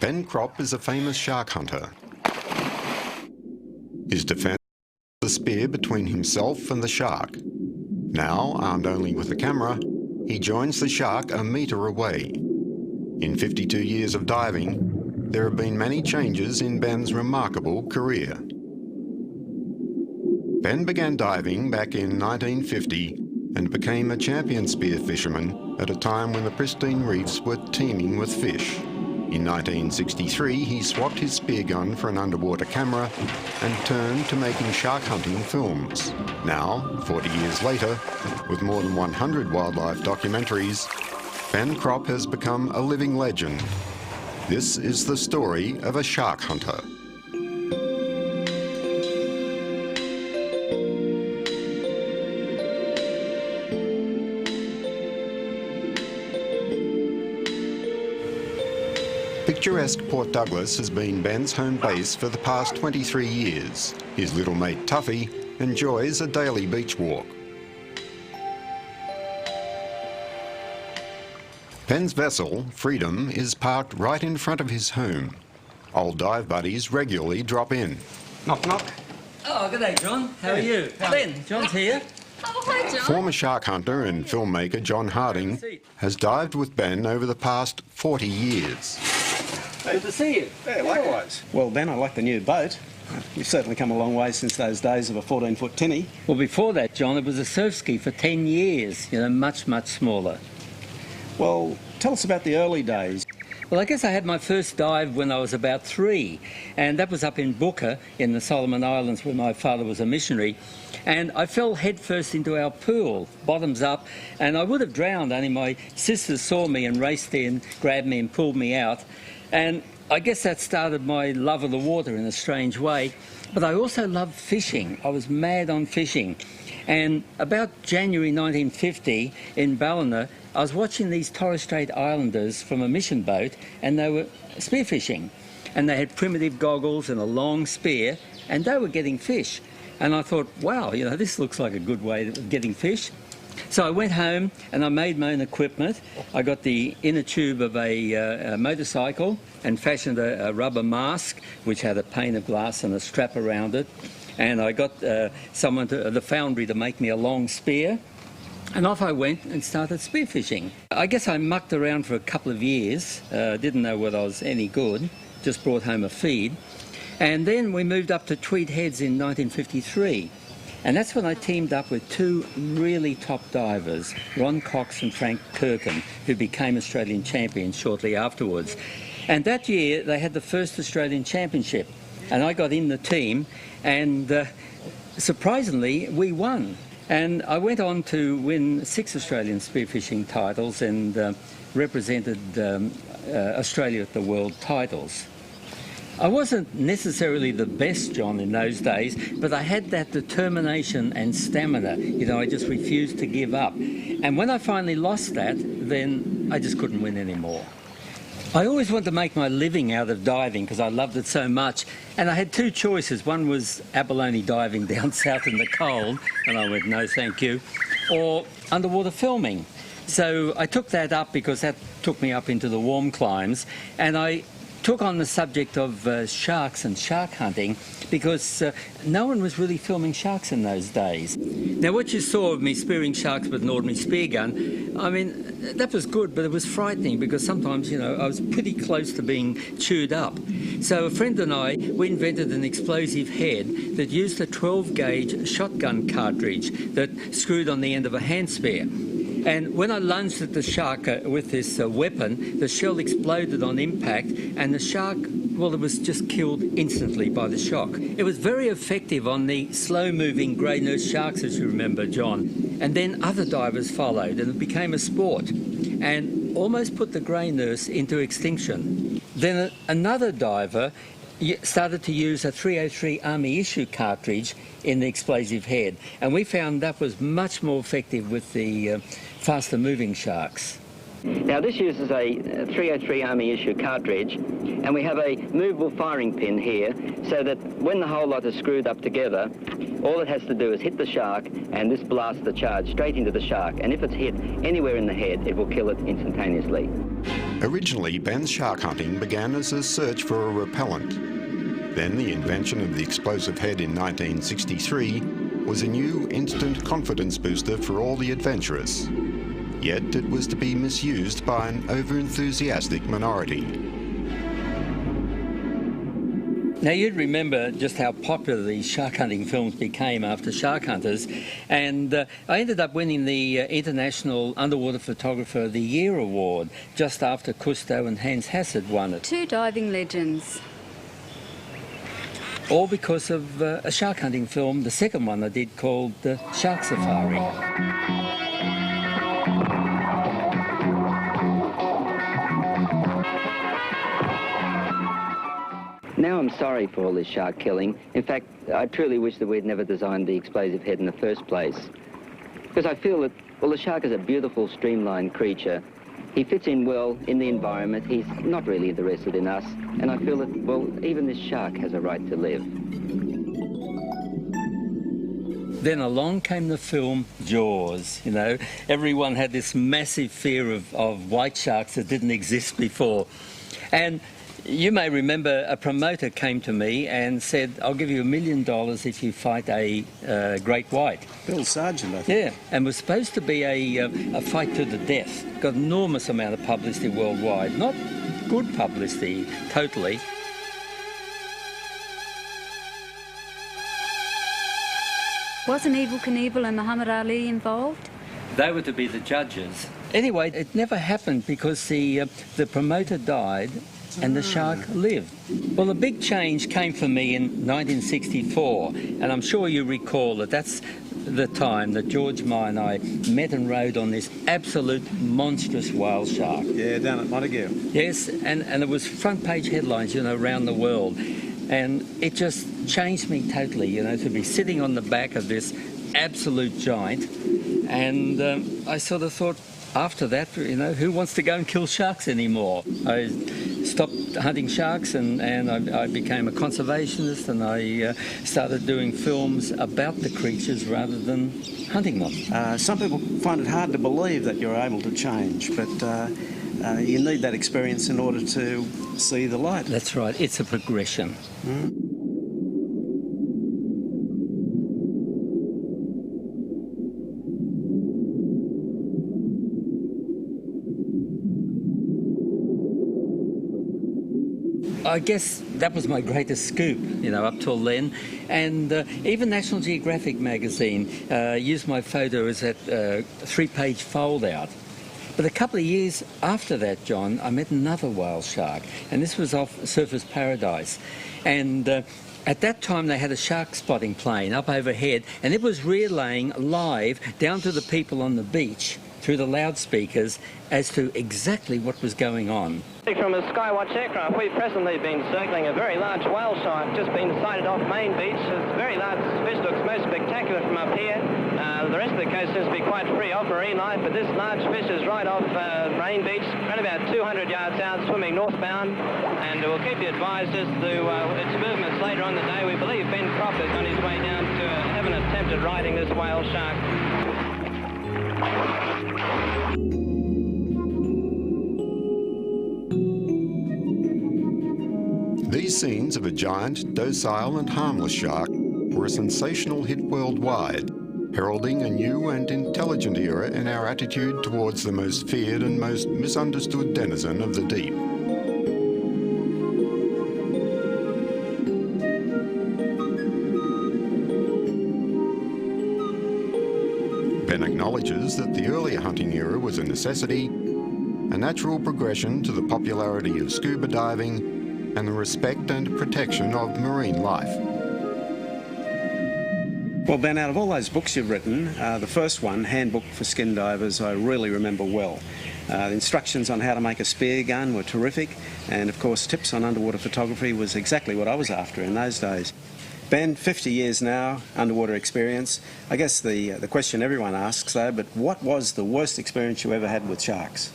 Ben Cropp is a famous shark hunter. His defence is the spear between himself and the shark. Now, armed only with a camera, he joins the shark a metre away. In 52 years of diving, there have been many changes in Ben's remarkable career. Ben began diving back in 1950 and became a champion spearfisherman at a time when the pristine reefs were teeming with fish. In 1963, he swapped his speargun for an underwater camera and turned to making shark hunting films. Now, 40 years later, with more than 100 wildlife documentaries, Ben Cropp has become a living legend. This is the story of a shark hunter. Picturesque Port Douglas has been Ben's home base for the past 23 years. His little mate Tuffy enjoys a daily beach walk. Ben's vessel, Freedom, is parked right in front of his home. Old dive buddies regularly drop in. Knock, knock. Oh, good day, John. How are you? Ben, John's here. Oh, hi, John. Former shark hunter and filmmaker John Harding has dived with Ben over the past 40 years. Good to see you. Yeah, likewise. Well, Ben, I like the new boat. You've certainly come a long way since those days of a 14-foot tinny. Well, before that, John, it was a surf ski for 10 years, much, much smaller. Well, tell us about the early days. Well, I guess I had my first dive when I was about 3, and that was up in Booker in the Solomon Islands where my father was a missionary. And I fell headfirst into our pool, bottoms up, and I would have drowned, only my sisters saw me and raced in, grabbed me and pulled me out. And I guess that started my love of the water in a strange way. But I also loved fishing. I was mad on fishing. And about January 1950 in Ballina, I was watching these Torres Strait Islanders from a mission boat, and they were spearfishing. And they had primitive goggles and a long spear, and they were getting fish. And I thought, wow, this looks like a good way of getting fish. So I went home and I made my own equipment. I got the inner tube of a motorcycle and fashioned a rubber mask which had a pane of glass and a strap around it. And I got someone the foundry to make me a long spear. And off I went and started spearfishing. I guess I mucked around for a couple of years, didn't know whether I was any good, just brought home a feed. And then we moved up to Tweed Heads in 1953. And that's when I teamed up with 2 really top divers, Ron Cox and Frank Kirkham, who became Australian champions shortly afterwards. And that year they had the first Australian championship, and I got in the team, and surprisingly we won. And I went on to win 6 Australian spearfishing titles and represented Australia at the world titles. I wasn't necessarily the best, John, in those days, but I had that determination and stamina. I just refused to give up. And when I finally lost that, then I just couldn't win anymore. I always wanted to make my living out of diving because I loved it so much. And I had 2 choices. One was abalone diving down south in the cold, and I went, no, thank you, or underwater filming. So I took that up because that took me up into the warm climes, and I took on the subject of sharks and shark hunting because no one was really filming sharks in those days. Now, what you saw of me spearing sharks with an ordinary spear gun, I mean, that was good, but it was frightening because sometimes, I was pretty close to being chewed up. So a friend and I, we invented an explosive head that used a 12-gauge shotgun cartridge that screwed on the end of a hand spear. And when I lunged at the shark with this weapon, the shell exploded on impact, and the shark, well, it was just killed instantly by the shock. It was very effective on the slow-moving grey nurse sharks, as you remember, John. And then other divers followed, and it became a sport, and almost put the grey nurse into extinction. Then another diver started to use a 303 Army issue cartridge in the explosive head, and we found that was much more effective with the faster moving sharks. Now this uses a 303 Army issue cartridge, and we have a movable firing pin here, so that when the whole lot is screwed up together, all it has to do is hit the shark, and this blasts the charge straight into the shark, and if it's hit anywhere in the head, it will kill it instantaneously. Originally, Ben's shark hunting began as a search for a repellent. Then the invention of the explosive head in 1963 was a new instant confidence booster for all the adventurous. Yet it was to be misused by an over-enthusiastic minority. Now, you'd remember just how popular these shark hunting films became after Shark Hunters, and I ended up winning the International Underwater Photographer of the Year award just after Cousteau and Hans Hassett won it. Two diving legends. All because of a shark hunting film, the second one I did, called Shark Safari. Now I'm sorry for all this shark killing. In fact, I truly wish that we'd never designed the explosive head in the first place. Because I feel that, well, the shark is a beautiful, streamlined creature. He fits in well in the environment. He's not really interested in us. And I feel that, well, even this shark has a right to live. Then along came the film Jaws. You know, everyone had this massive fear of white sharks that didn't exist before. And you may remember a promoter came to me and said, I'll give you $1 million if you fight a great white. Bill Sargent, I think. Yeah, and was supposed to be a fight to the death. Got enormous amount of publicity worldwide. Not good publicity, totally. Wasn't Evel Knievel and Muhammad Ali involved? They were to be the judges. Anyway, it never happened because the promoter died and the shark lived. Well, the big change came for me in 1964, and I'm sure you recall that that's the time that George Meyer and I met and rode on this absolute monstrous whale shark. Yeah, down at Montague. Yes, and it was front page headlines, you know, around the world. And it just changed me totally, you know, to be sitting on the back of this absolute giant. And I sort of thought, after that, you know, who wants to go and kill sharks anymore? I stopped hunting sharks and I became a conservationist, and I started doing films about the creatures rather than hunting them. Some people find it hard to believe that you're able to change, but you need that experience in order to see the light. That's right, it's a progression. I guess that was my greatest scoop, you know, up till then. And even National Geographic magazine used my photo as that 3-page fold-out. But a couple of years after that, John, I met another whale shark, and this was off Surfers Paradise. And at that time, they had a shark spotting plane up overhead, and it was relaying live down to the people on the beach through the loudspeakers as to exactly what was going on. From a Skywatch aircraft, we've presently been circling a very large whale shark, just been sighted off Main Beach. It's a very large fish, looks most spectacular from up here. The rest of the coast seems to be quite free of marine life, but this large fish is right off Main Beach, around about 200 yards out, swimming northbound, and we'll keep you advised as to its movements later on in the day. We believe Ben Cropp is on his way down to have an attempt at riding this whale shark. These scenes of a giant, docile and harmless shark were a sensational hit worldwide, heralding a new and intelligent era in our attitude towards the most feared and most misunderstood denizen of the deep. Ben acknowledges that the earlier hunting era was a necessity, a natural progression to the popularity of scuba diving, and the respect and protection of marine life. Well, Ben, out of all those books you've written, the first one, Handbook for Skin Divers, I really remember well. The instructions on how to make a spear gun were terrific, and of course tips on underwater photography was exactly what I was after in those days. Ben, 50 years now, underwater experience. I guess the question everyone asks though, but what was the worst experience you ever had with sharks?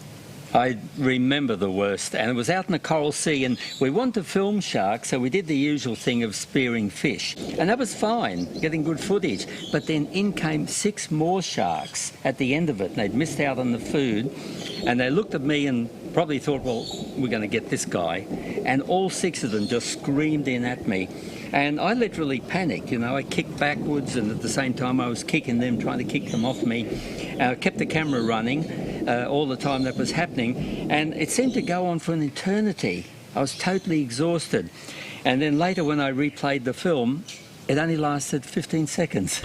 I remember the worst, and it was out in the Coral Sea, and we wanted to film sharks, so we did the usual thing of spearing fish, and that was fine, getting good footage. But then in came 6 more sharks at the end of it, and they'd missed out on the food, and they looked at me and probably thought, well, we're going to get this guy, and all 6 of them just screamed in at me. And I literally panicked, you know, I kicked backwards, and at the same time I was kicking them, trying to kick them off me. I kept the camera running all the time that was happening, and it seemed to go on for an eternity. I was totally exhausted. And then later when I replayed the film, it only lasted 15 seconds.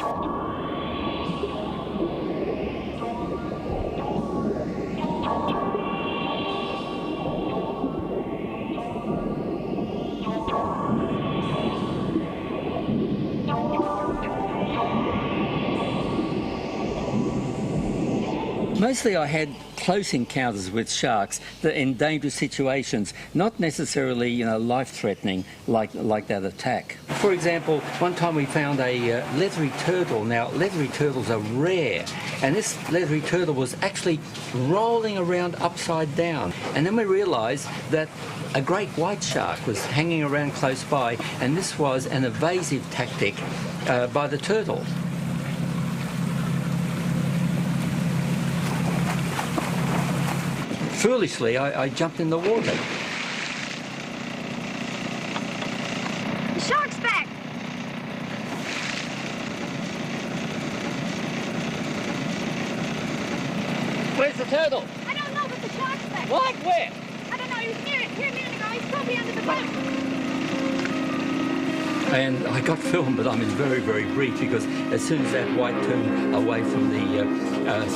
Mostly I had close encounters with sharks in dangerous situations, not necessarily, you know, life-threatening like that attack. For example, one time we found a leathery turtle. Now, leathery turtles are rare, and this leathery turtle was actually rolling around upside down. And then we realised that a great white shark was hanging around close by, and this was an evasive tactic by the turtle. Foolishly, I jumped in the water. The shark's back! Where's the turtle? I don't know, but the shark's back. What? Where? I don't know, he was here a minute ago. He's probably under the boat. And I got filmed, but I mean very, very brief, because as soon as that white turned away from the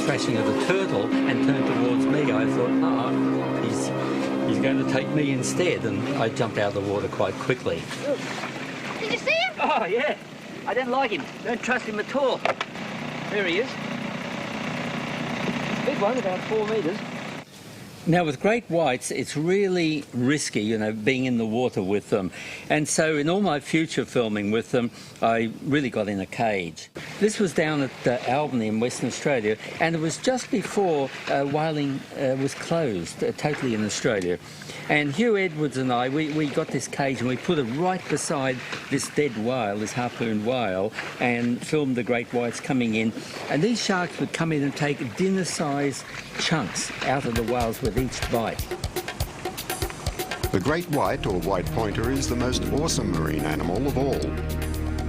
thrashing of the turtle and turned towards me, I thought, he's going to take me instead, and I jumped out of the water quite quickly. Did you see him? Oh, yeah. I don't like him. Don't trust him at all. There he is. Big one, about 4 metres. Now, with great whites, it's really risky, you know, being in the water with them. And so in all my future filming with them, I really got in a cage. This was down at Albany in Western Australia, and it was just before whaling was closed totally in Australia. And Hugh Edwards and I, we got this cage and we put it right beside this dead whale, this harpooned whale, and filmed the great whites coming in. And these sharks would come in and take dinner-sized chunks out of the whales with each bite. The great white or white pointer is the most awesome marine animal of all.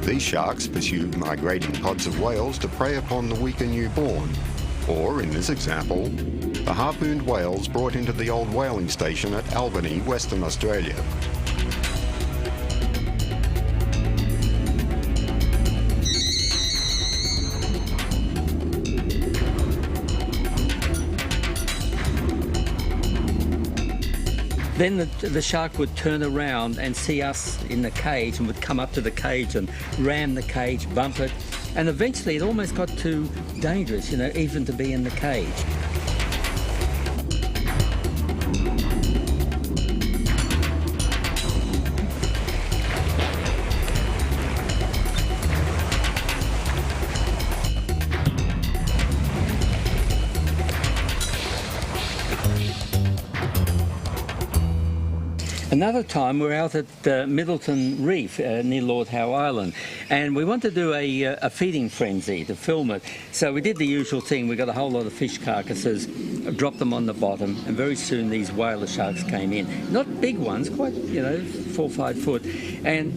These sharks pursue migrating pods of whales to prey upon the weaker newborn, or in this example, the harpooned whales brought into the old whaling station at Albany, Western Australia. Then the shark would turn around and see us in the cage and would come up to the cage and ram the cage, bump it, and eventually it almost got too dangerous, you know, even to be in the cage. Another time we're out at Middleton Reef near Lord Howe Island, and we wanted to do a feeding frenzy to film it. So we did the usual thing. We got a whole lot of fish carcasses, dropped them on the bottom, and very soon these whaler sharks came in. Not big ones, quite, you know, 4 or 5 foot,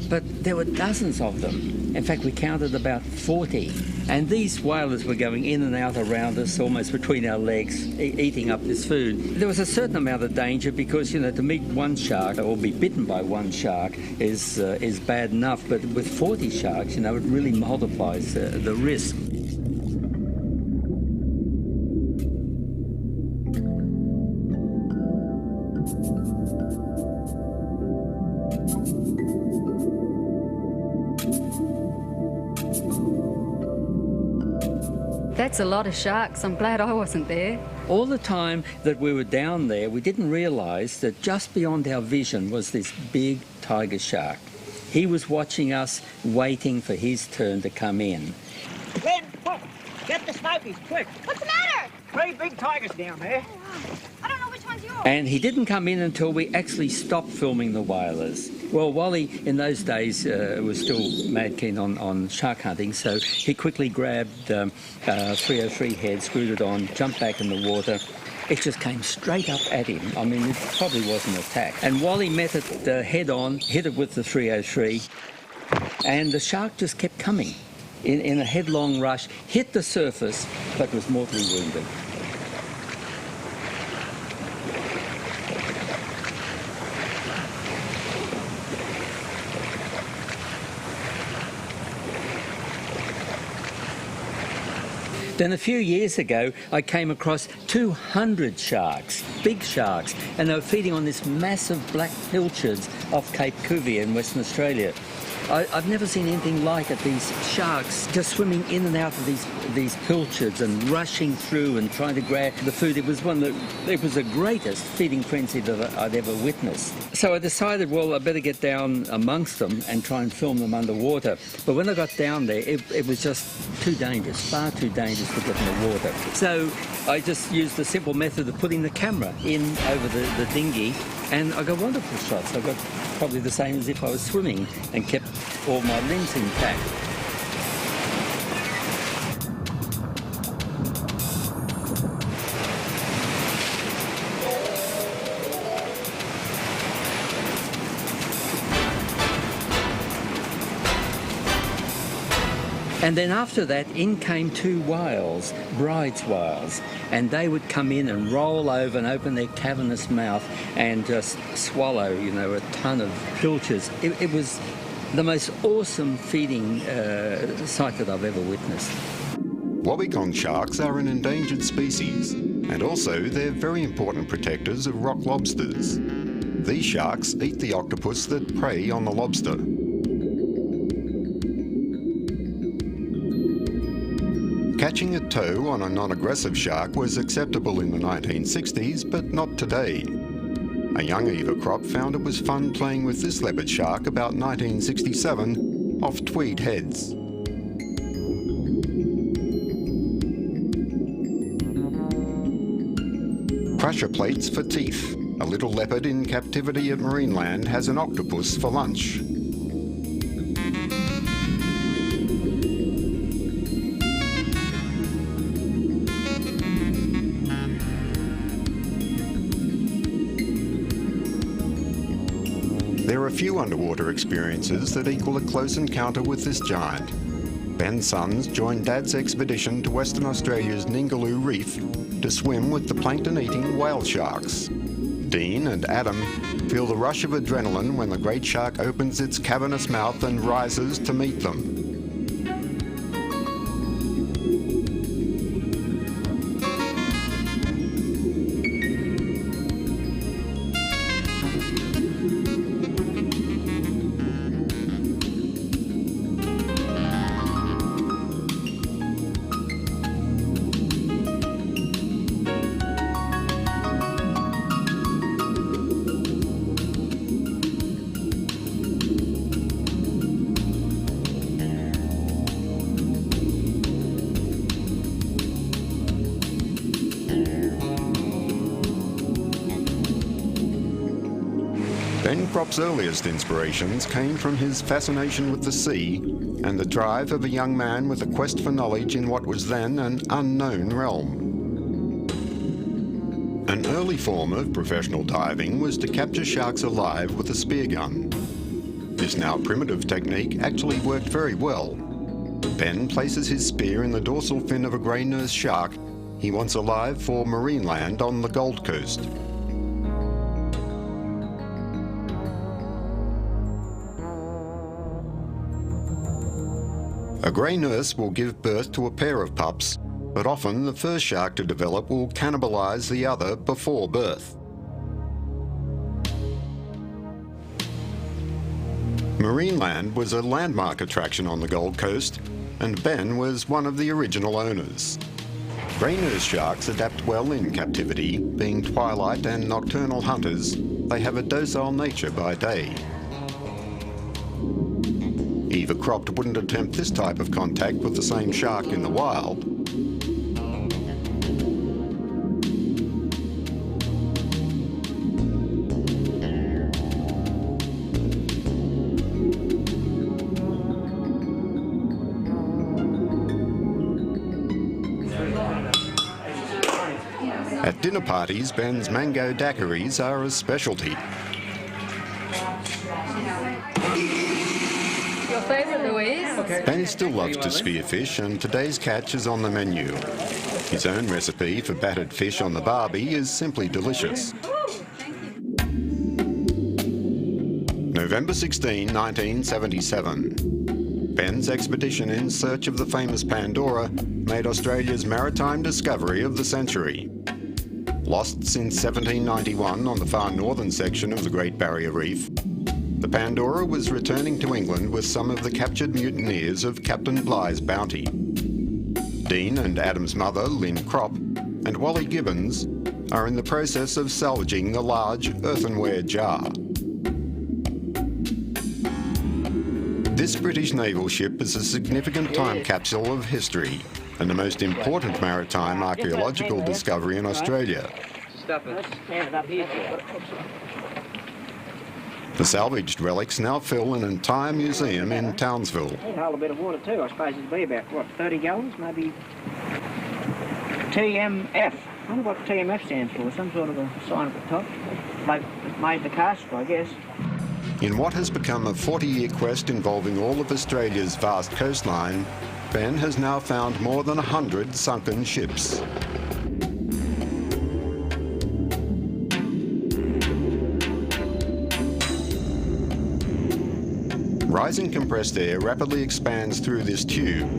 but there were dozens of them. In fact, we counted about 40. And these whalers were going in and out around us, almost between our legs, eating up this food. There was a certain amount of danger because, you know, to meet one shark or be bitten by one shark is bad enough. But with 40 sharks, you know, it really multiplies the risk. That's a lot of sharks. I'm glad I wasn't there. All the time that we were down there, we didn't realise that just beyond our vision was this big tiger shark. He was watching us, waiting for his turn to come in. Len, get the smokies, quick. What's the matter? 3 big tigers down there. I don't know which one's And he didn't come in until we actually stopped filming the whalers. Well, Wally, in those days, was still mad keen on shark hunting, so he quickly grabbed 303 head, screwed it on, jumped back in the water. It just came straight up at him. I mean, it probably was an attack. And Wally met it head on, hit it with the 303, and the shark just kept coming in a headlong rush, hit the surface, but was mortally wounded. Then a few years ago, I came across 200 sharks, big sharks, and they were feeding on this massive black pilchards off Cape Cuvier in Western Australia. I've never seen anything like it, these sharks just swimming in and out of these pilchards and rushing through and trying to grab the food. It was the greatest feeding frenzy that I'd ever witnessed. So I decided, well, I better get down amongst them and try and film them underwater. But when I got down there, it was just too dangerous, far too dangerous to get in the water. So I just used the simple method of putting the camera in over the dinghy, and I got wonderful shots. I got probably the same as if I was swimming and kept all my lens intact. And then after that, in came two whales, bride's whales, and they would come in and roll over and open their cavernous mouth and just swallow, a ton of pilchards. It was the most awesome feeding sight that I've ever witnessed. Wobbegong sharks are an endangered species, and also they're very important protectors of rock lobsters. These sharks eat the octopus that prey on the lobster. Catching a tow on a non-aggressive shark was acceptable in the 1960s, but not today. A young Eva Cropp found it was fun playing with this leopard shark about 1967 off Tweed Heads. Crusher plates for teeth. A little leopard in captivity at Marineland has an octopus for lunch. There are few underwater experiences that equal a close encounter with this giant. Ben's sons joined Dad's expedition to Western Australia's Ningaloo Reef to swim with the plankton-eating whale sharks. Dean and Adam feel the rush of adrenaline when the great shark opens its cavernous mouth and rises to meet them. Ben Cropp's earliest inspirations came from his fascination with the sea and the drive of a young man with a quest for knowledge in what was then an unknown realm. An early form of professional diving was to capture sharks alive with a speargun. This now primitive technique actually worked very well. Ben places his spear in the dorsal fin of a grey nurse shark he wants alive for Marineland on the Gold Coast. A grey nurse will give birth to a pair of pups, but often the first shark to develop will cannibalise the other before birth. Marineland was a landmark attraction on the Gold Coast, and Ben was one of the original owners. Grey nurse sharks adapt well in captivity. Being twilight and nocturnal hunters, they have a docile nature by day. Eva Cropp wouldn't attempt this type of contact with the same shark in the wild. dinner parties, Ben's mango daiquiris are a specialty. Your favourite, Louise? Ben still loves to spearfish, and today's catch is on the menu. His own recipe for battered fish on the barbie is simply delicious. November 16, 1977. Ben's expedition in search of the famous Pandora made Australia's maritime discovery of the century. Lost since 1791 on the far northern section of the Great Barrier Reef, the Pandora was returning to England with some of the captured mutineers of Captain Bligh's bounty. Dean and Adam's mother, Lynn Cropp, and Wally Gibbons are in the process of salvaging the large earthenware jar. This British naval ship is a significant time capsule of history and the most important maritime archaeological discovery in Australia. The salvaged relics now fill an entire museum in Townsville. A whole bit of water too. I suppose it'd be about, what, 30 gallons, maybe? TMF. I wonder what TMF stands for. Some sort of a sign at the top. They made the cast, I guess. In what has become a 40-year quest involving all of Australia's vast coastline, Ben has now found more than 100 sunken ships. Rising compressed air rapidly expands through this tube.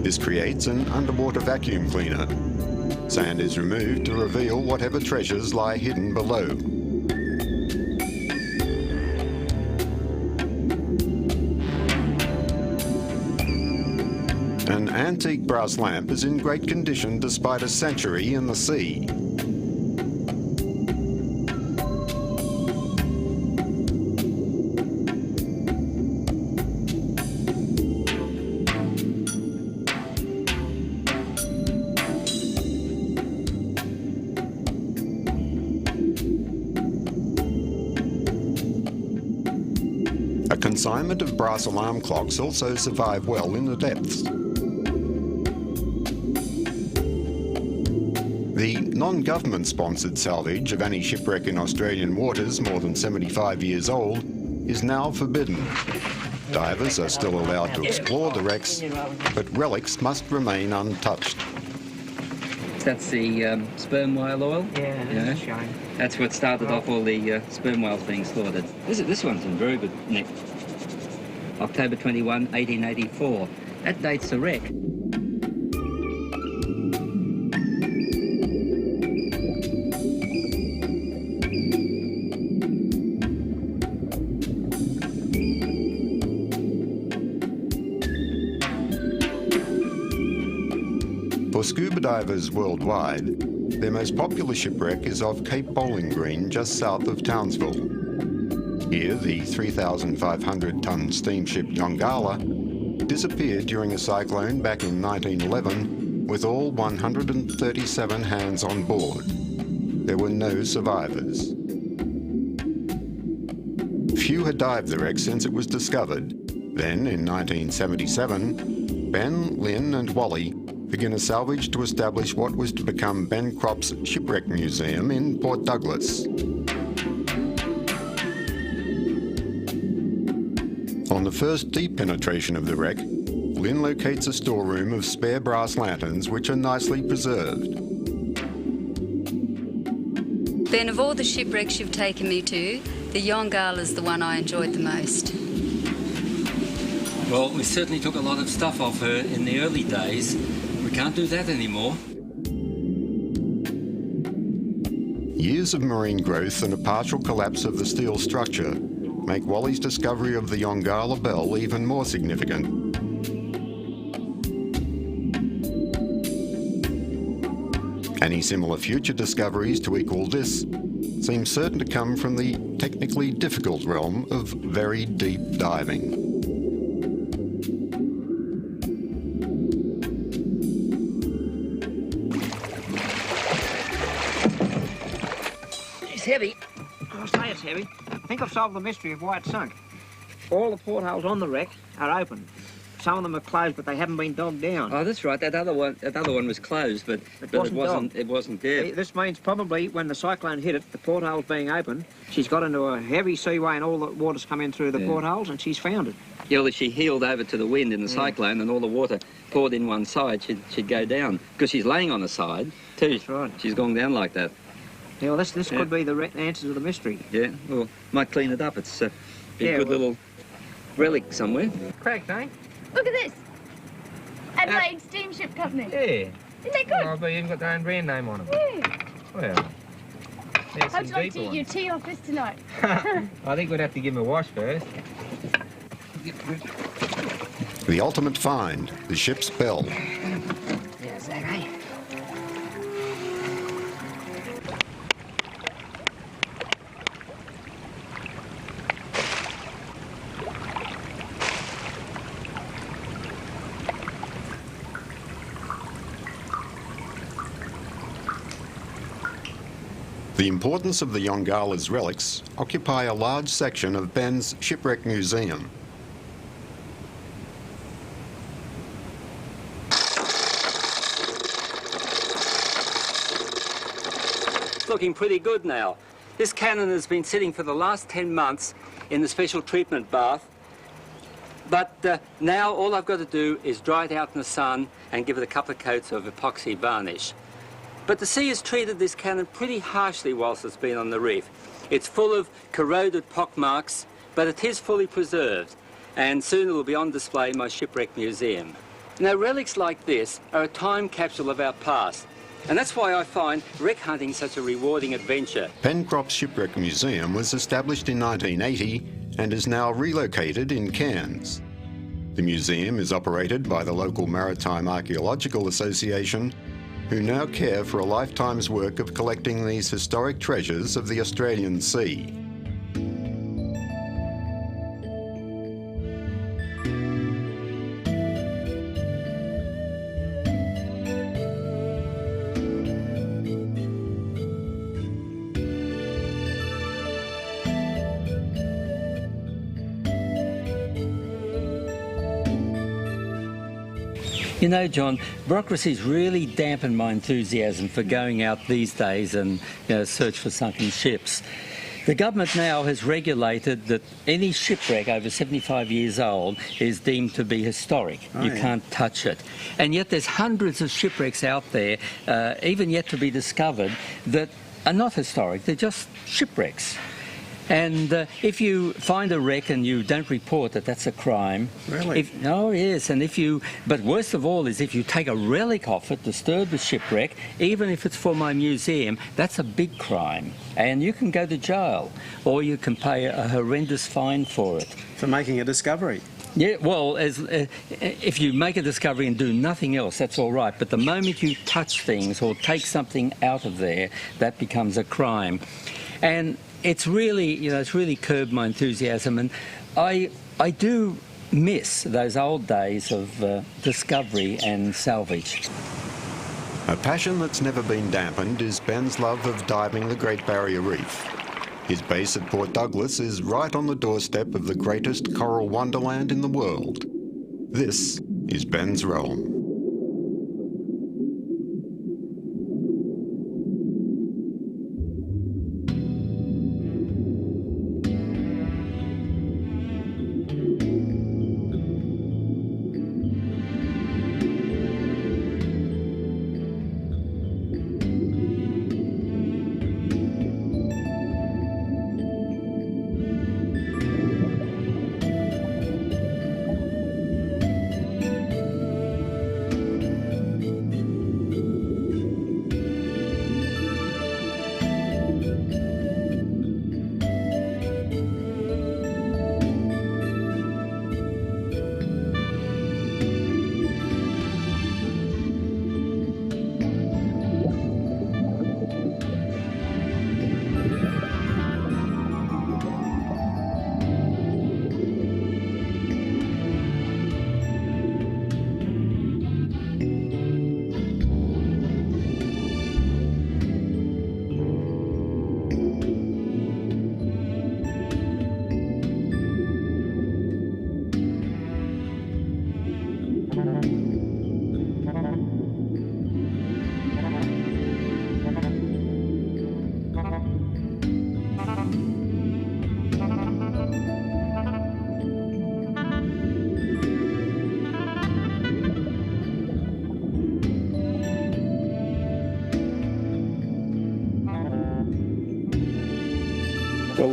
This creates an underwater vacuum cleaner. Sand is removed to reveal whatever treasures lie hidden below. An antique brass lamp is in great condition despite a century in the sea. A consignment of brass alarm clocks also survive well in the depths. The non-government sponsored salvage of any shipwreck in Australian waters more than 75 years old is now forbidden. Divers are still allowed to explore the wrecks, but relics must remain untouched. That's the sperm whale oil. Yeah, that's a shame. That's what started off all the sperm whales being slaughtered. This one's in very good nick. October 21, 1884. That dates the wreck. For scuba divers worldwide, their most popular shipwreck is off Cape Bowling Green, just south of Townsville. Here, the 3,500-ton steamship Yongala disappeared during a cyclone back in 1911 with all 137 hands on board. There were no survivors. Few had dived the wreck since it was discovered. Then, in 1977, Ben, Lynn and Wally began a salvage to establish what was to become Ben Cropp's Shipwreck Museum in Port Douglas. On the first deep penetration of the wreck, Lynn locates a storeroom of spare brass lanterns which are nicely preserved. Ben, of all the shipwrecks you've taken me to, the Yongala's the one I enjoyed the most. Well, we certainly took a lot of stuff off her in the early days. We can't do that anymore. Years of marine growth and a partial collapse of the steel structure make Wally's discovery of the Yongala Bell even more significant. Any similar future discoveries to equal this seem certain to come from the technically difficult realm of very deep diving. It's heavy. I say it's heavy. I think I've solved the mystery of why it sunk. All the portholes on the wreck are open. some of them are closed, but they haven't been dogged down. Oh, that's right. That other one was closed, but it wasn't dead. This means probably when the cyclone hit it, the portholes being open, she's got into a heavy seaway and all the water's come in through the portholes and she's found it. Yeah, well, if she heeled over to the wind in the cyclone and all the water poured in one side, she'd go down. Because she's laying on the side, too. That's right. She's gone down like that. Yeah, well, this could be the answer to the mystery. Yeah, well, might clean it up. It's a good little relic somewhere. Craig, eh? Look at this. Adelaide Steamship Company. Yeah. Isn't that good? Oh, but you even got their own brand name on them. Yeah. Well, there's How'd some you like deeper your tea off this tonight? I think we'd have to give them a wash first. The ultimate find, the ship's bell. Yeah, Zach, eh? The importance of the Yongala's relics occupy a large section of Ben's Shipwreck Museum. It's looking pretty good now. This cannon has been sitting for the last 10 months in the special treatment bath. But now all I've got to do is dry it out in the sun and give it a couple of coats of epoxy varnish. But the sea has treated this cannon pretty harshly whilst it's been on the reef. It's full of corroded pockmarks, but it is fully preserved, and soon it will be on display in my shipwreck museum. Now, relics like this are a time capsule of our past, and that's why I find wreck hunting such a rewarding adventure. Cropp's Shipwreck Museum was established in 1980 and is now relocated in Cairns. The museum is operated by the local Maritime Archaeological Association, who now care for a lifetime's work of collecting these historic treasures of the Australian sea. You know, John, bureaucracy's really dampened my enthusiasm for going out these days and search for sunken ships. The government now has regulated that any shipwreck over 75 years old is deemed to be historic. You can't touch it. And yet there's hundreds of shipwrecks out there, even yet to be discovered, that are not historic. They're just shipwrecks. And if you find a wreck and you don't report it, that's a crime. Really? Yes. And but worst of all is if you take a relic off it, disturb the shipwreck, even if it's for my museum, that's a big crime. And you can go to jail, or you can pay a horrendous fine for it. For making a discovery. Yeah, well, if you make a discovery and do nothing else, that's all right. But the moment you touch things or take something out of there, that becomes a crime. And it's really curbed my enthusiasm, and I do miss those old days of discovery and salvage. A passion that's never been dampened is Ben's love of diving the Great Barrier Reef. His base at Port Douglas is right on the doorstep of the greatest coral wonderland in the world. This is Ben's realm.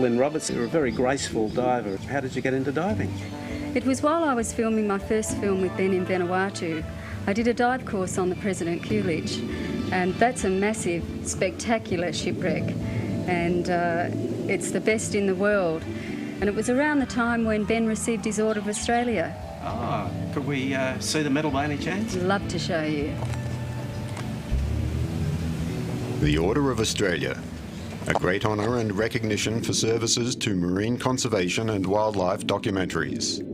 Lynn Roberts, you're a very graceful diver. How did you get into diving? It was while I was filming my first film with Ben in Vanuatu. I did a dive course on the President Coolidge, and that's a massive, spectacular shipwreck, and it's the best in the world. And it was around the time when Ben received his Order of Australia. Oh, could we see the medal by any chance? I'd love to show you. The Order of Australia, a great honour and recognition for services to marine conservation and wildlife documentaries.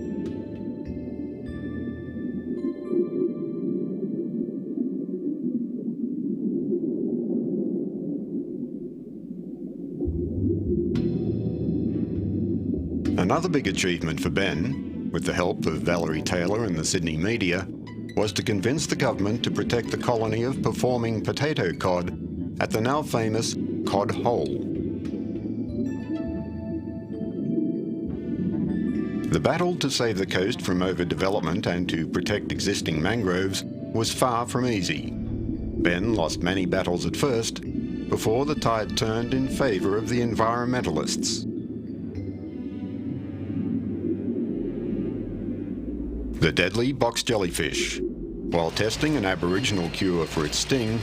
Another big achievement for Ben, with the help of Valerie Taylor and the Sydney media, was to convince the government to protect the colony of performing potato cod at the now famous Cod Hole. The battle to save the coast from overdevelopment and to protect existing mangroves was far from easy. Ben lost many battles at first, before the tide turned in favour of the environmentalists. The deadly box jellyfish. While testing an Aboriginal cure for its sting,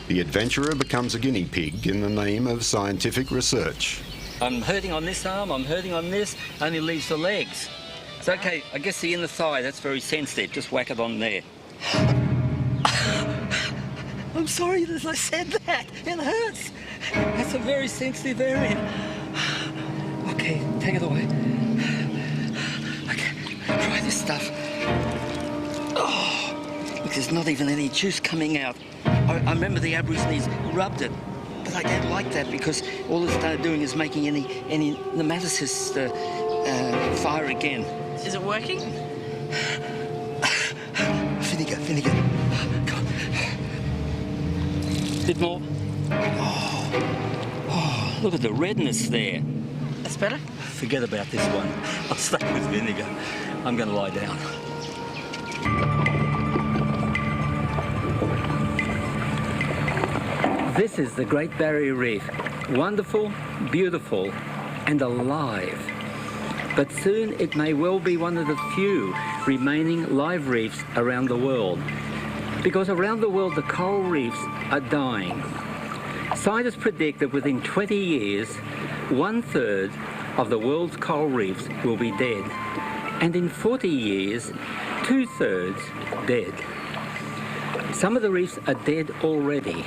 the adventurer becomes a guinea pig in the name of scientific research. I'm hurting on this arm, I'm hurting on this, only leaves the legs. It's okay, I guess the inner thigh, that's very sensitive, just whack it on there. I'm sorry that I said that, it hurts. That's a very sensitive area. Okay, take it away. Okay, try this stuff. Oh, look, there's not even any juice coming out. I remember the Aborigines rubbed it, but I don't like that because all it started doing is making any nematocysts fire again. Is it working? Vinegar. Come on. Bit more. Oh, look at the redness there. That's better? Forget about this one. I'll stay with vinegar. I'm going to lie down. This is the Great Barrier Reef. Wonderful, beautiful, and alive. But soon it may well be one of the few remaining live reefs around the world. Because around the world the coral reefs are dying. Scientists predict that within 20 years, 1/3 of the world's coral reefs will be dead. And in 40 years, 2/3 dead. Some of the reefs are dead already.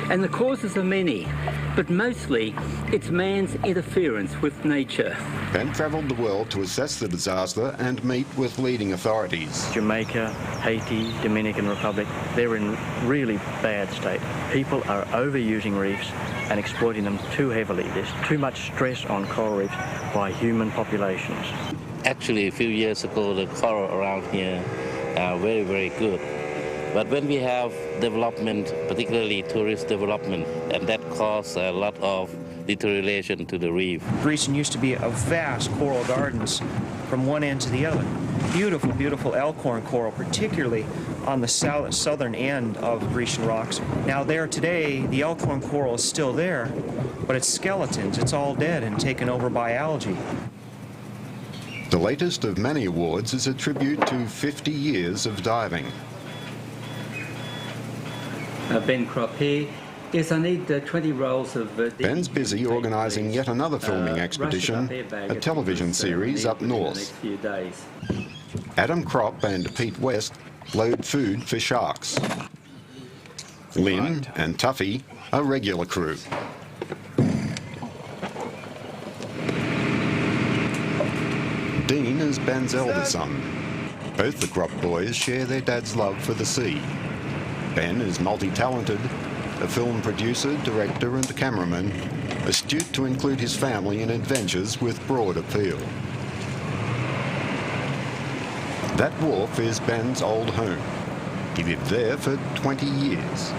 And the causes are many, but mostly it's man's interference with nature. Ben travelled the world to assess the disaster and meet with leading authorities. Jamaica, Haiti, Dominican Republic, they're in really bad state. People are overusing reefs and exploiting them too heavily. There's too much stress on coral reefs by human populations. Actually, a few years ago, the coral around here are very, very good. But when we have development, particularly tourist development, and that causes a lot of deterioration to the reef. Grecian used to be a vast coral gardens from one end to the other. Beautiful, beautiful elkhorn coral, particularly on the southern end of Grecian rocks. Now there today, the elkhorn coral is still there, but it's skeletons. It's all dead and taken over by algae. The latest of many awards is a tribute to 50 years of diving. Ben Cropp here. Yes, I need 20 rolls of... Ben's busy organising yet another filming expedition, a television series up north. Adam Cropp and Pete West load food for sharks. Lynn and Tuffy are regular crew. Dean is Ben's elder son. Both the Cropp boys share their dad's love for the sea. Ben is multi-talented, a film producer, director and cameraman, astute to include his family in adventures with broad appeal. That wharf is Ben's old home. He lived there for 20 years.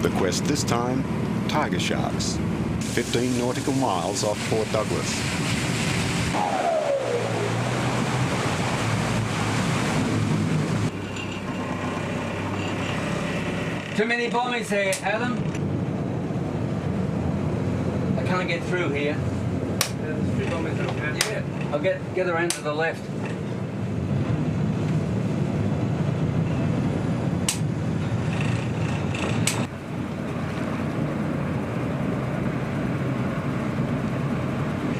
The quest this time, tiger sharks, 15 nautical miles off Port Douglas. Too many bombings there, Adam. can't get through here. Yeah, I'll get around to the left.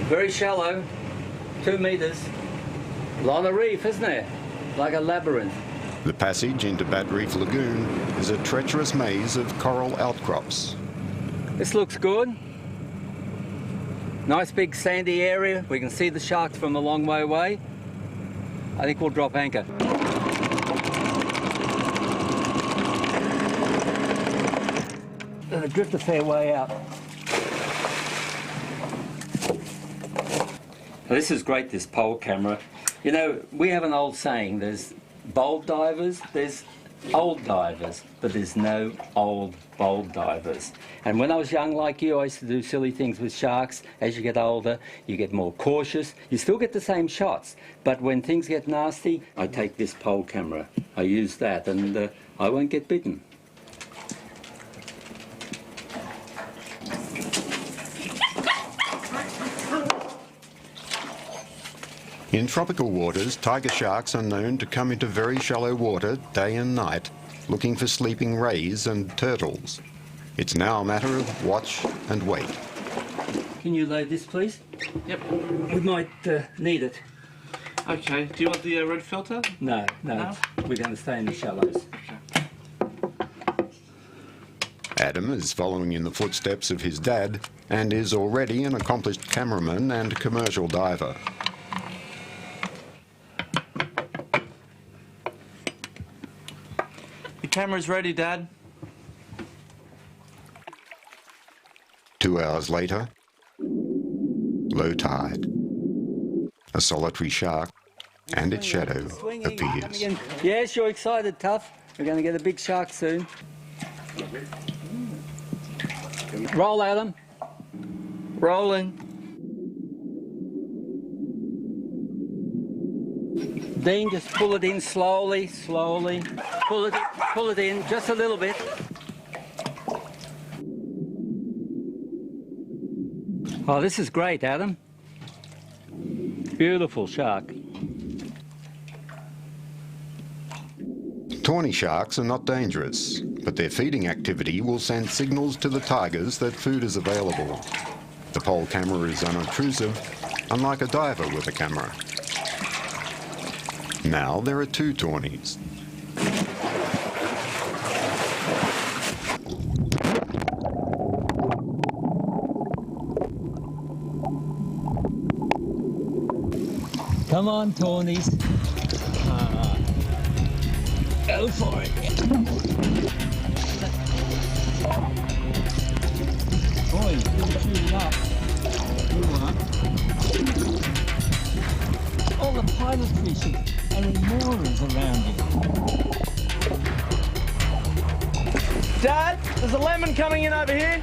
Very shallow, 2 metres. Lot of reef, isn't there? Like a labyrinth. The passage into Bat Reef Lagoon is a treacherous maze of coral outcrops. This looks good. Nice big sandy area. We can see the sharks from a long way away. I think we'll drop anchor. Drift a fair way out. This is great, this pole camera. You know, we have an old saying, there's bold divers, there's old divers, but there's no old bold divers. And when I was young like you, I used to do silly things with sharks. As you get older, you get more cautious. You still get the same shots, but when things get nasty, I take this pole camera. I use that and I won't get bitten. In tropical waters, tiger sharks are known to come into very shallow water day and night, looking for sleeping rays and turtles. It's now a matter of watch and wait. Can you load this, please? Yep. We might need it. Okay. Do you want the red filter? No. We're going to stay in the shallows. Adam is following in the footsteps of his dad and is already an accomplished cameraman and commercial diver. Camera's ready, Dad. 2 hours later, low tide. A solitary shark and its shadow appears. Yes, you're excited, Tough. We're going to get a big shark soon. Roll, Adam. Rolling. Dean, just pull it in slowly. Pull it in just a little bit. Oh, this is great, Adam. Beautiful shark. Tawny sharks are not dangerous, but their feeding activity will send signals to the tigers that food is available. The pole camera is unobtrusive, unlike a diver with a camera. Now there are 2 tawnies. Come on, tawnies. Go for it. Boy, you're shooting up. All the pilot fishing and moorings around you. Dad, there's a lemon coming in over here.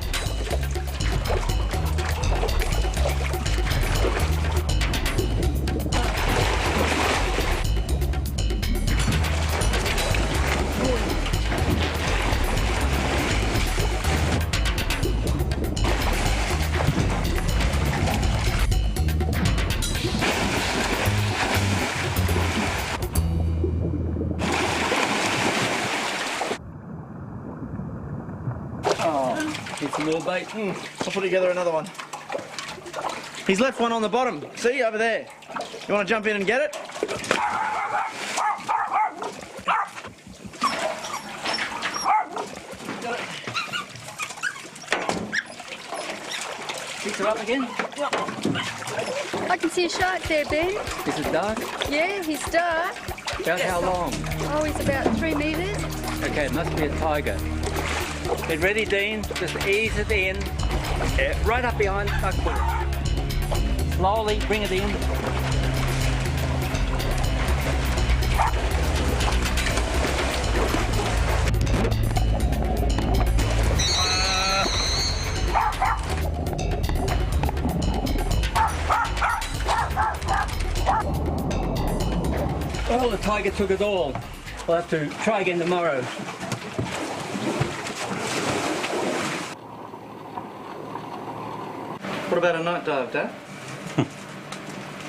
Get some more bait. I'll put together another one. He's left one on the bottom. See, over there. You want to jump in and get it? Got it. Pick her up again. I can see a shark there, Ben. Is it dark? Yeah, he's dark. About how long? Oh, he's about 3 metres. Okay, it must be a tiger. Get ready, Dean. Just ease it in. Yeah, right up behind Buckboard. Slowly bring it in. Oh, the tiger took it all. We'll have to try again tomorrow. What about a night dive, Dad?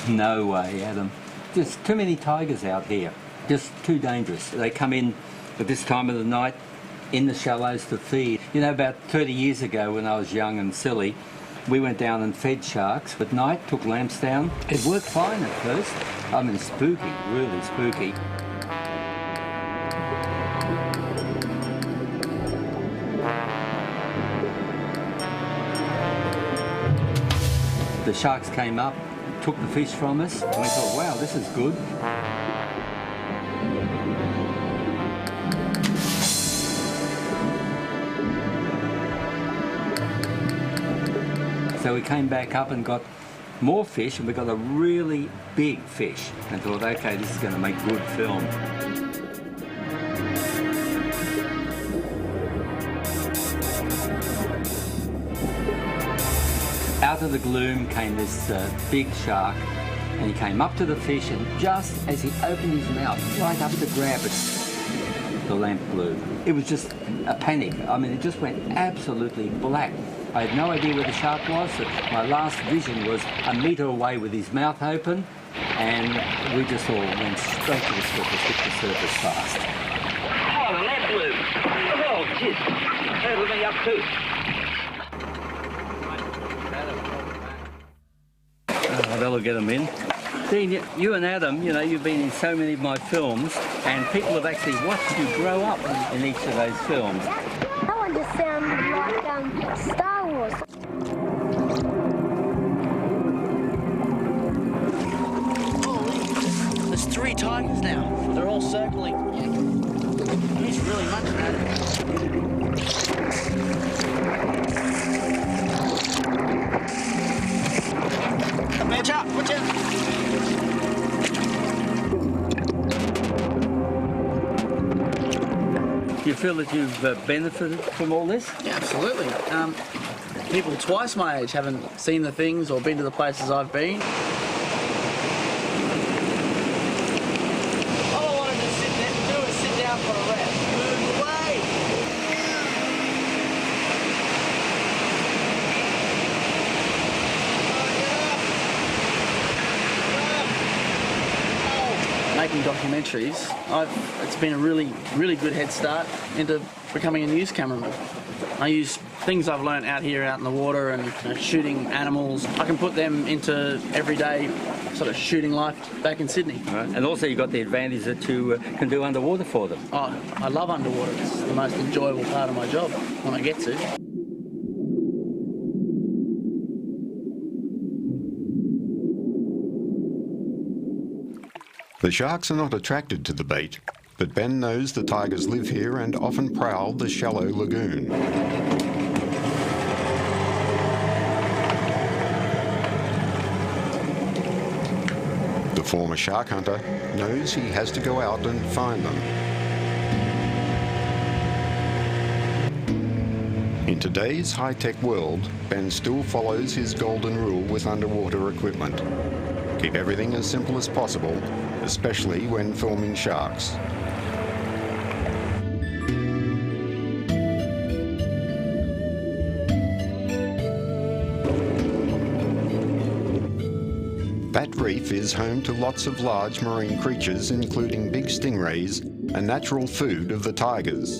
No way, Adam. There's too many tigers out here. Just too dangerous. They come in at this time of the night in the shallows to feed. You know, about 30 years ago when I was young and silly, we went down and fed sharks at night, took lamps down. It worked fine at first. I mean, spooky, really spooky. The sharks came up, took the fish from us, and we thought, wow, this is good. So we came back up and got more fish, and we got a really big fish, and thought, okay, this is going to make good film. Out of the gloom came this big shark, and he came up to the fish, and just as he opened his mouth right up to grab it, the lamp blew. It was just a panic. I mean, it just went absolutely black. I had no idea where the shark was. My last vision was a metre away with his mouth open, and we just all went straight to the surface, hit the surface fast. Oh, the lamp blew. Oh, jeez. Hey, look me up too. Oh, that'll get them in. Dean, you and Adam, you know, you've been in so many of my films, and people have actually watched you grow up in each of those films. That one just sounded like Star Wars. Oh, there's 3 tigers now. They're all circling. He's really munching at it. Watch out! Watch out! Do you feel that you've benefited from all this? Yeah, absolutely. People twice my age haven't seen the things or been to the places I've been. All I wanted to do is sit down for a rest. Move away! Making documentaries, it's been a really good head start into becoming a news cameraman. I use things I've learned out here, out in the water, and shooting animals. I can put them into everyday sort of shooting life back in Sydney. Right. And also you've got the advantage that you can do underwater for them. Oh, I love underwater. It's the most enjoyable part of my job when I get to. The sharks are not attracted to the bait, but Ben knows the tigers live here and often prowl the shallow lagoon. The former shark hunter knows he has to go out and find them. In today's high-tech world, Ben still follows his golden rule with underwater equipment. Keep everything as simple as possible, especially when filming sharks. That reef is home to lots of large marine creatures, including big stingrays, a natural food of the tigers.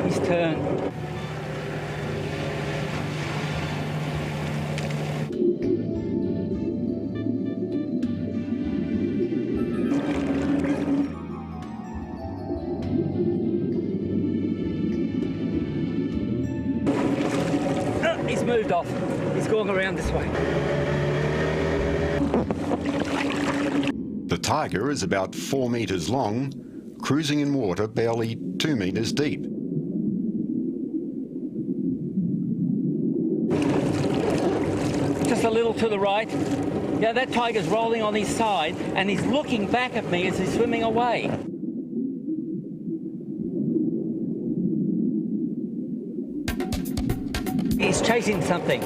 His turn. He's moved off. He's going around this way. The tiger is about 4 meters long, cruising in water barely 2 meters deep. Just a little to the right. Yeah, that tiger's rolling on his side, and he's looking back at me as he's swimming away. He's chasing something.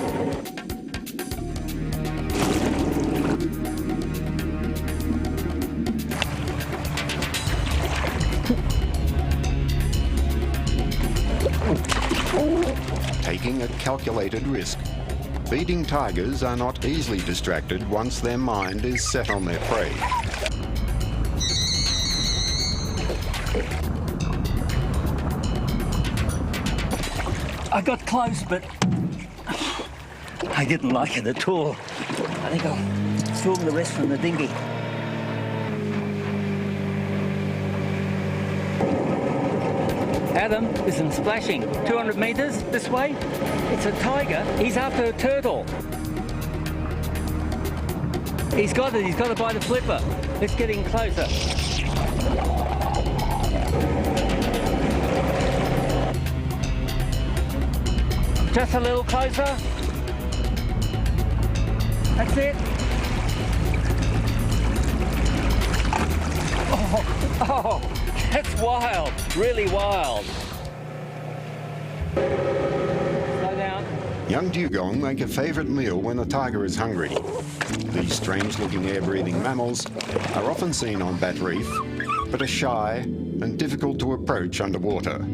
taking a calculated risk. Feeding tigers are not easily distracted once their mind is set on their prey. I got close, but I didn't like it at all. I think I'll film the rest from the dinghy. Adam isn't splashing. 200 metres this way. It's a tiger. He's after a turtle. He's got it by the flipper. Let's get in closer. Just a little closer. That's it. Oh, that's wild, really wild. Slow down. Young dugong make a favourite meal when a tiger is hungry. These strange-looking air-breathing mammals are often seen on Bat Reef, but are shy and difficult to approach underwater.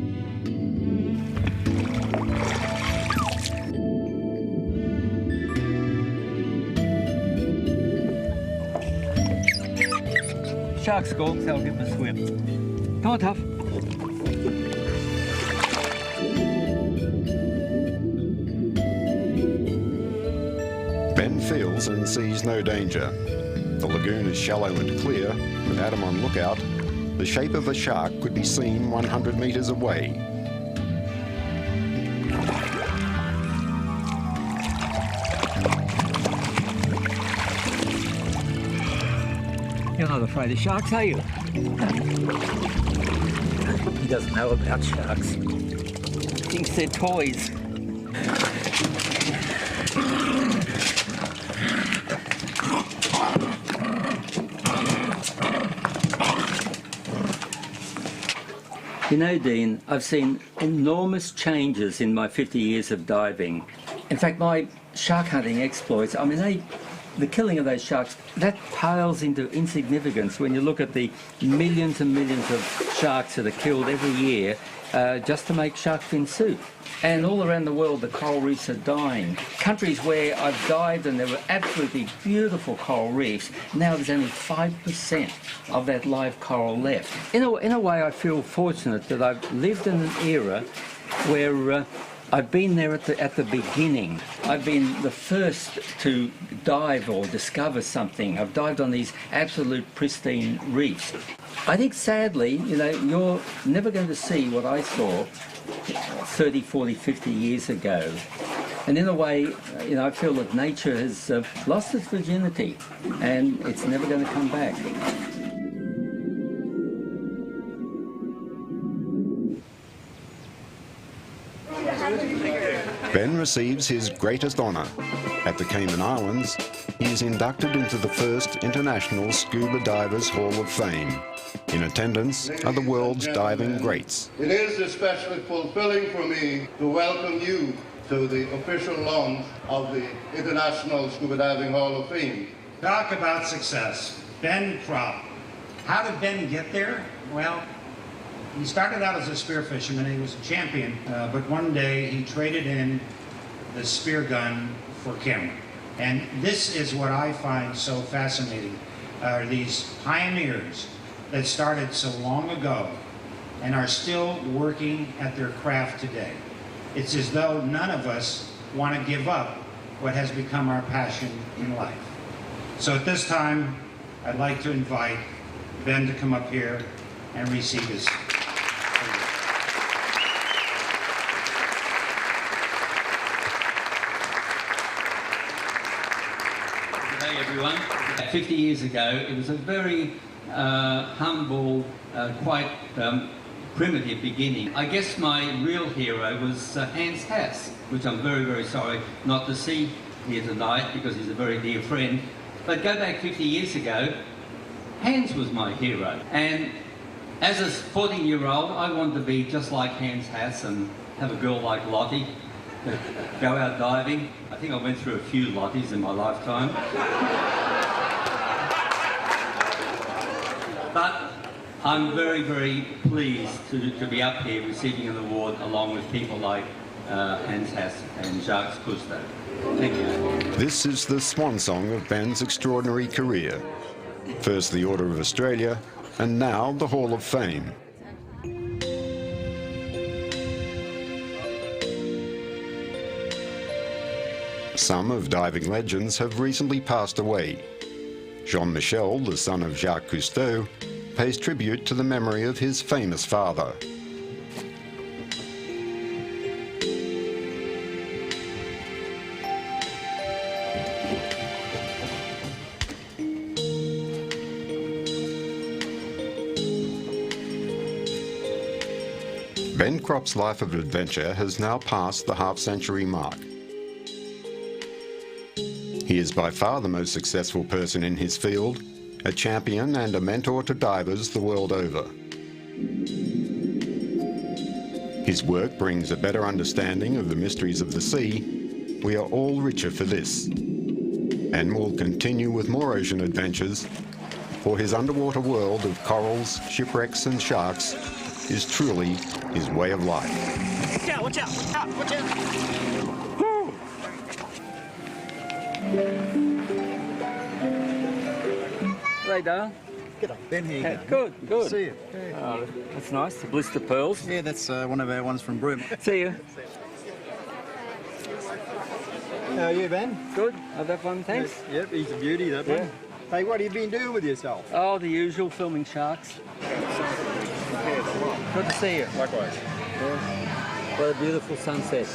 Shark skulks, they'll give them a swim. Come on, Tough. Ben feels and sees no danger. The lagoon is shallow and clear, with Adam on lookout. The shape of a shark could be seen 100 metres away. You're not afraid of sharks, are you? He doesn't know about sharks. He thinks they're toys. You know, Dean, I've seen enormous changes in my 50 years of diving. In fact, my shark hunting exploits, I mean, the killing of those sharks, that pales into insignificance when you look at the millions and millions of sharks that are killed every year just to make shark fin soup. And all around the world, the coral reefs are dying. Countries where I've dived and there were absolutely beautiful coral reefs, now there's only 5% of that live coral left. In a way, I feel fortunate that I've lived in an era where I've been there at the beginning. I've been the first to dive or discover something. I've dived on these absolute pristine reefs. I think sadly, you know, you're never going to see what I saw 30, 40, 50 years ago. And in a way, you know, I feel that nature has lost its virginity and it's never going to come back. Ben receives his greatest honour. At the Cayman Islands, he is inducted into the first International Scuba Divers Hall of Fame. In attendance are the world's diving greats. It is especially fulfilling for me to welcome you to the official launch of the International Scuba Diving Hall of Fame. Talk about success. Ben Cropp. How did Ben get there? Well, he started out as a spearfisherman. He was a champion, but one day he traded in the speargun for camera. And this is what I find so fascinating, are these pioneers that started so long ago and are still working at their craft today. It's as though none of us want to give up what has become our passion in life. So at this time, I'd like to invite Ben to come up here and receive his. Hey everyone. 50 years ago, it was a very humble, quite primitive beginning. I guess my real hero was Hans Haas, which I'm very, very sorry not to see here tonight because he's a very dear friend. But go back 50 years ago, Hans was my hero. And as a 14-year-old, I wanted to be just like Hans Haas and have a girl like Lottie, go out diving. I think I went through a few Lotties in my lifetime. But I'm very, very pleased to be up here receiving an award along with people like and Jacques Cousteau. Thank you. This is the swan song of Ben's extraordinary career. First the Order of Australia, and now the Hall of Fame. Some of diving legends have recently passed away. Jean-Michel, the son of Jacques Cousteau, pays tribute to the memory of his famous father. Ben Cropp's life of adventure has now passed the half-century mark. He is by far the most successful person in his field, a champion and a mentor to divers the world over. His work brings a better understanding of the mysteries of the sea. We are all richer for this, and will continue with more ocean adventures, for his underwater world of corals, shipwrecks and sharks is truly his way of life. Watch out, watch out, watch out, watch out! Hey, Dale. G'day, Ben. How you going? Good, good. See you. Oh, that's nice, the blister pearls. Yeah, that's one of our ones from Broome. See you. How are you, Ben? Good. Oh, that one, thanks. Yep, he's a beauty, that one. Hey, what have you been doing with yourself? Oh, the usual, filming sharks. Good to see you. Likewise. Yeah. What a beautiful sunset.